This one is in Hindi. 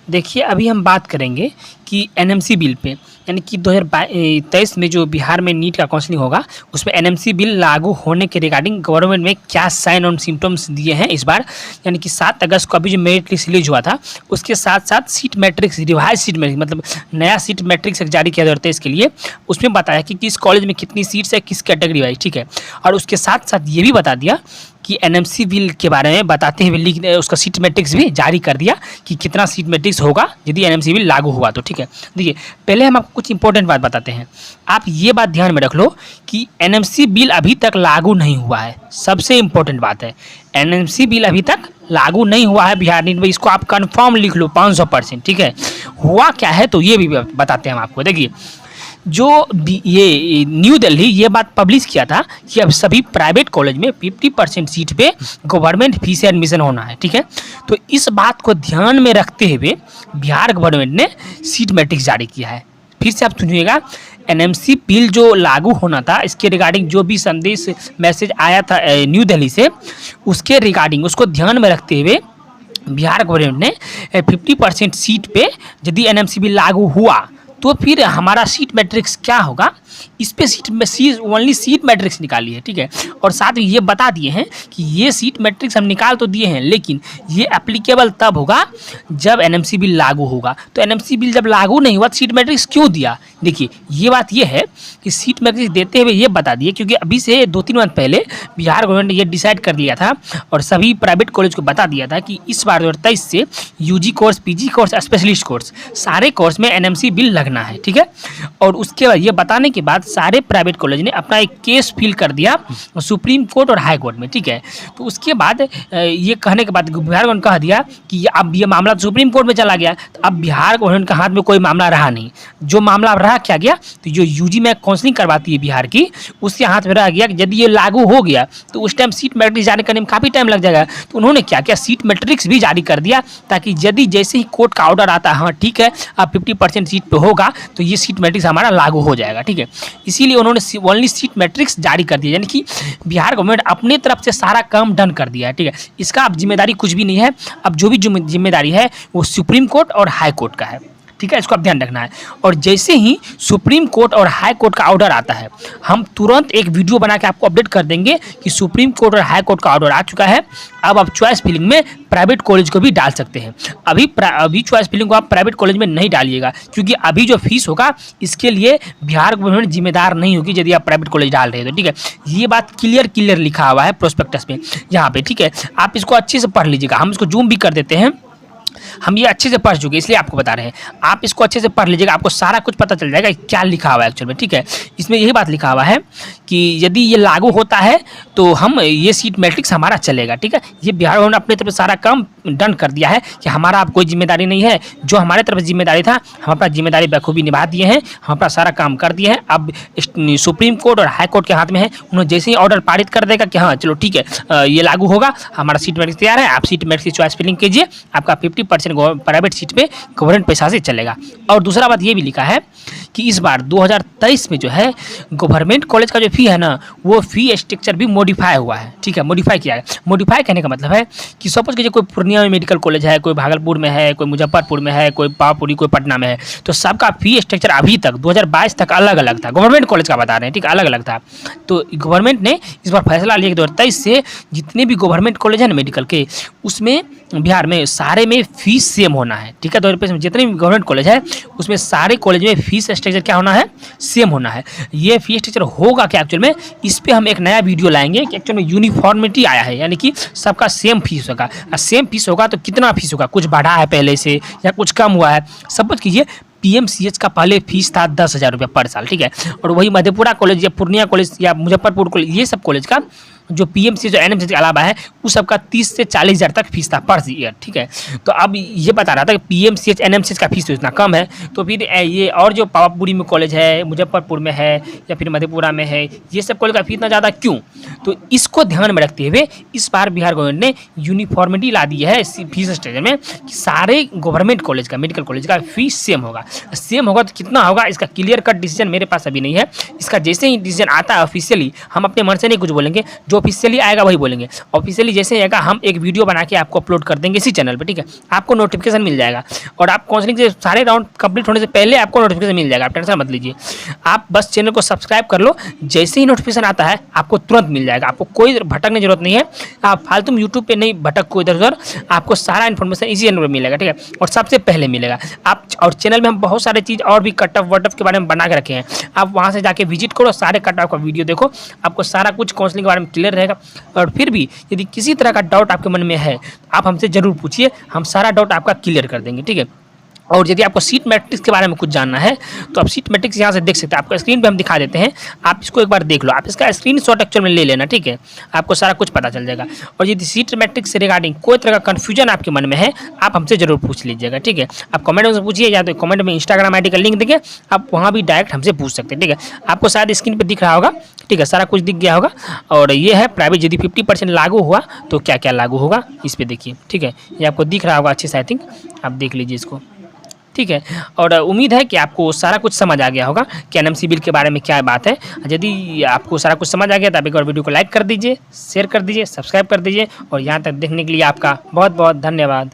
देखिए, अभी हम बात करेंगे कि एनएमसी बिल पे, यानी कि 2023 में जो बिहार में नीट का काउंसलिंग होगा, उसमें एनएमसी बिल लागू होने के रिगार्डिंग गवर्नमेंट में क्या साइन ऑन सिम्टम्स दिए हैं इस बार। यानी कि 7 अगस्त को अभी जो मेरिट लिस्ट रिलीज हुआ था, उसके साथ साथ seat matrix, revise seat matrix, मतलब नया सीट मैट्रिक्स जारी किया 2023 के लिए। उसमें बताया कि किस कॉलेज में कितनी सीट्स है, किस कैटेगरी वाइज, ठीक है। और उसके साथ साथ ये भी बता दिया कि एनएमसी बिल के बारे में बताते हुए लिख उसका सीट मैट्रिक्स भी जारी कर दिया कि कितना सीट मैट्रिक्स होगा यदि एनएमसी बिल लागू हुआ तो, ठीक है। देखिए, पहले हम आपको कुछ इंपॉर्टेंट बात बताते हैं। आप ये बात ध्यान में रख लो कि एनएमसी बिल अभी तक लागू नहीं हुआ है। सबसे इंपॉर्टेंट बात है, एनएमसी बिल अभी तक लागू नहीं हुआ है बिहार नीट में। इसको आप कन्फर्म लिख लो 500%, ठीक है। हुआ क्या है तो ये भी बताते हैं हम आपको। देखिए, जो ये न्यू दिल्ली ये बात पब्लिश किया था कि अब सभी प्राइवेट कॉलेज में 50% सीट पे गवर्नमेंट फीस से एडमिशन होना है, ठीक है। तो इस बात को ध्यान में रखते हुए बिहार गवर्नमेंट ने सीट मैट्रिक्स जारी किया है। फिर से आप सुनिएगा, एनएमसी बिल जो लागू होना था, इसके रिगार्डिंग जो भी संदेश मैसेज आया था न्यू दिल्ली से, उसके रिगार्डिंग उसको ध्यान में रखते हुए बिहार गवर्नमेंट ने 50% सीट पे यदि एनएमसी बिल लागू हुआ तो फिर हमारा सीट मैट्रिक्स क्या होगा, इस पे ओनली सीट मैट्रिक्स निकाली है, ठीक है। और साथ में ये बता दिए हैं कि ये सीट मैट्रिक्स हम निकाल तो दिए हैं, लेकिन ये एप्लीकेबल तब होगा जब एनएमसी बिल लागू होगा। तो एनएमसी बिल जब लागू नहीं हुआ तो सीट मैट्रिक्स क्यों दिया? देखिए, ये बात ये है कि सीट मैट्रिक्स देते हुए ये बता दिए क्योंकि अभी से 2-3 मंथ पहले बिहार गवर्नमेंट ने ये डिसाइड कर लिया था और सभी प्राइवेट कॉलेज को बता दिया था कि इस बार 2023 से UG course, PG course, specialist course, सारे कोर्स में एनएमसी बिल लगना है, ठीक है। और उसके बाद ये बताने के बाद सारे प्राइवेट कॉलेज ने अपना एक केस फिल कर दिया सुप्रीम कोर्ट और हाई कोर्ट में, ठीक है। तो उसके बाद ये कहने के बाद बिहार गवर्नमेंट कह दिया कि अब ये मामला सुप्रीम कोर्ट में चला गया। तो अब बिहार गवर्नमेंट के हाथ में कोई मामला रहा नहीं। जो मामला रहा क्या गया, तो जो यूजी में काउंसलिंग करवाती है बिहार की, उसके हाथ में रह गया कि यदि ये लागू हो गया तो उस टाइम सीट मैट्रिक्स जारी करने में काफ़ी टाइम लग जाएगा। तो उन्होंने क्या किया, सीट मैट्रिक्स भी जारी कर दिया ताकि यदि जैसे ही कोर्ट का ऑर्डर आता है, हाँ ठीक है अब 50% सीट पे होगा, तो ये सीट मैट्रिक्स हमारा लागू हो जाएगा, ठीक है। इसीलिए उन्होंने ओनली सीट मैट्रिक्स जारी कर दिया, यानी कि बिहार गवर्नमेंट अपने तरफ से सारा काम डन कर दिया है, ठीक है। इसका अब जिम्मेदारी कुछ भी नहीं है। अब जो भी जिम्मेदारी है वो सुप्रीम कोर्ट और हाई कोर्ट का है, ठीक है। इसको आप ध्यान रखना है। और जैसे ही सुप्रीम कोर्ट और हाई कोर्ट का ऑर्डर आता है, हम तुरंत एक वीडियो बना के आपको अपडेट कर देंगे कि सुप्रीम कोर्ट और हाई कोर्ट का ऑर्डर आ चुका है। अब आप चॉइस फिलिंग में प्राइवेट कॉलेज को भी डाल सकते हैं। अभी चॉइस फिलिंग को आप प्राइवेट कॉलेज में नहीं डालिएगा क्योंकि अभी जो फीस होगा इसके लिए बिहार गवर्नमेंट जिम्मेदार नहीं होगी यदि आप प्राइवेट कॉलेज डाल रहे हो, तो ठीक है। ये बात क्लियर लिखा हुआ है प्रोस्पेक्टस में यहाँ पे, ठीक है। आप इसको अच्छे से पढ़ लीजिएगा। हम इसको जूम भी कर देते हैं, हम ये अच्छे से पढ़ चुके इसलिए आपको बता रहे हैं। आप इसको अच्छे से पढ़ लीजिएगा, आपको सारा कुछ पता चल जाएगा क्या लिखा हुआ है एक्चुअल में, ठीक है। इसमें यही बात लिखा हुआ है कि यदि ये लागू होता है तो हम ये सीट मैट्रिक्स हमारा चलेगा, ठीक है। ये बिहार गवर्नमेंट अपनी तरफ सारा काम डन कर दिया है कि हमारा अब कोई जिम्मेदारी नहीं है। जो हमारे तरफ जिम्मेदारी था हम अपना जिम्मेदारी बखूबी निभा दिए हैं, हम अपना सारा काम कर दिए हैं। अब सुप्रीम कोर्ट और हाई कोर्ट के हाथ में है। उन्होंने जैसे ही ऑर्डर पारित कर देगा कि हाँ चलो ठीक है ये लागू होगा, हमारा सीट मैट्रिक्स तैयार है, आप सीट मैट्रिक्स की चॉइस फिलिंग कीजिए, आपका 50% प्राइवेट सीट पे गवर्नमेंट पैसा से चलेगा। और दूसरा बात ये भी लिखा है कि इस बार 2023 में जो है गवर्नमेंट कॉलेज का जो फी है ना, वो फी स्ट्रक्चर भी मॉडिफाई हुआ है, ठीक है। मॉडिफाई किया है। मॉडिफाई कहने का मतलब है कि सपोज कीजिए कोई पूर्णिया में मेडिकल कॉलेज है, कोई भागलपुर में है, कोई मुजफ्फरपुर में है, कोई पावापुरी, कोई पटना में है, तो सबका फी स्ट्रक्चर अभी तक 2022 तक अलग अलग था। गवर्नमेंट कॉलेज का बता रहे हैं, ठीक, अलग अलग था। तो गवर्नमेंट ने इस बार फैसला लिया कि 2023 से जितने भी गवर्नमेंट कॉलेज हैं ना मेडिकल के, उसमें बिहार में सारे में फीस सेम होना है, ठीक है। 2023 में जितने भी गवर्नमेंट कॉलेज है उसमें सारे कॉलेज में फीस स्ट्रक्चर क्या होना है, सेम होना है। ये फीस स्ट्रक्चर होगा क्या एक्चुअल में, इस पे हम एक नया वीडियो लाएंगे कि एक्चुअल में यूनिफॉर्मिटी आया है, यानी कि सबका सेम फीस होगा। और सेम फीस होगा तो कितना फीस होगा, कुछ बढ़ा है पहले से या कुछ कम हुआ है। सपोज कीजिए पीएमसीएच का पहले फीस था 10,000 रुपये पर साल, ठीक है। और वही मधेपुरा कॉलेज या पूर्णिया कॉलेज या मुजफ्फरपुर कॉलेज, ये सब कॉलेज का जो पीएमसीएच और एनएमसीएच के अलावा है उस सबका 30 से 40 हज़ार तक फीस था पर ईयर, ठीक है। तो अब ये बता रहा था कि पीएमसीएच एनएमसीएच का फीस तो इतना कम है, तो फिर ये और जो पावापुरी में कॉलेज है, मुजफ्फरपुर में है या फिर मधेपुरा में है, ये सब कॉलेज का फीस इतना ज़्यादा क्यों? तो इसको ध्यान में रखते हुए इस बार बिहार गवर्नमेंट ने यूनिफॉर्मिटी ला दी है इस फीस स्ट्रक्चर में कि सारे गवर्नमेंट कॉलेज का, मेडिकल कॉलेज का फीस सेम होगा। सेम होगा तो कितना होगा, इसका क्लियर कट डिसीजन मेरे पास अभी नहीं है। इसका जैसे ही डिसीजन आता है ऑफिशियली, हम अपने मन से नहीं कुछ बोलेंगे, जो ऑफिशियली आएगा वही बोलेंगे। ऑफिशियली जैसे आएगा हम एक वीडियो बना के आपको अपलोड कर देंगे इसी चैनल पे, ठीक है। आपको नोटिफिकेशन मिल जाएगा और आप काउंसलिंग से सारे राउंड कंप्लीट होने से पहले आपको नोटिफिकेशन मिल जाएगा, आप टेंशन मत लीजिए। आप बस चैनल को सब्सक्राइब कर लो, जैसे ही नोटिफिकेशन आता है आपको तुरंत मिल जाएगा। आपको कोई भटकने की जरूरत नहीं है, आप फालतू यूट्यूब पे नहीं भटक को इधर उधर, आपको सारा इन्फॉर्मेशन इसी चैनल पर मिलेगा, ठीक है, और सबसे पहले मिलेगा। आप और चैनल में हम बहुत सारे चीज़ और भी कट ऑफ वट ऑफ के बारे में बना के रखे हैं, आप वहाँ से जाके विजिट करो, सारे कट ऑफ का वीडियो देखो, आपको सारा कुछ काउंसलिंग के बारे में क्लियर रहेगा। और फिर भी यदि किसी तरह का डाउट आपके मन में है आप हमसे ज़रूर पूछिए, हम सारा डाउट आपका क्लियर कर देंगे, ठीक है। और यदि आपको सीट मैट्रिक्स के बारे में कुछ जानना है तो आप सीट मैट्रिक्स यहाँ से देख सकते हैं, आपको स्क्रीन पे हम दिखा देते हैं, आप इसको एक बार देख लो, आप इसका स्क्रीनशॉट एक्चुअल में ले लेना, ठीक है, आपको सारा कुछ पता चल जाएगा। और यदि सीट मैट्रिक्स से रिगार्डिंग कोई तरह का कन्फ्यूजन आपके मन में है आप हमसे जरूर पूछ लीजिएगा, ठीक है। आप कमेंट में पूछिए या तो कमेंट में इंस्टाग्राम ID का लिंक देंगे, आप वहाँ भी डायरेक्ट हमसे पूछ सकते हैं, ठीक है। आपको शायद स्क्रीन पर दिख रहा होगा, ठीक है, सारा कुछ दिख गया होगा। और ये है प्राइवेट, यदि 50% लागू हुआ तो क्या क्या लागू होगा इस पर देखिए, ठीक है, ये आपको दिख रहा होगा अच्छे से, आई थिंक आप देख लीजिए इसको, ठीक है। और उम्मीद है कि आपको सारा कुछ समझ आ गया होगा कि एनएमसी बिल के बारे में क्या बात है। यदि आपको सारा कुछ समझ आ गया तो आप एक बार वीडियो को लाइक कर दीजिए, शेयर कर दीजिए, सब्सक्राइब कर दीजिए, और यहाँ तक देखने के लिए आपका बहुत बहुत धन्यवाद।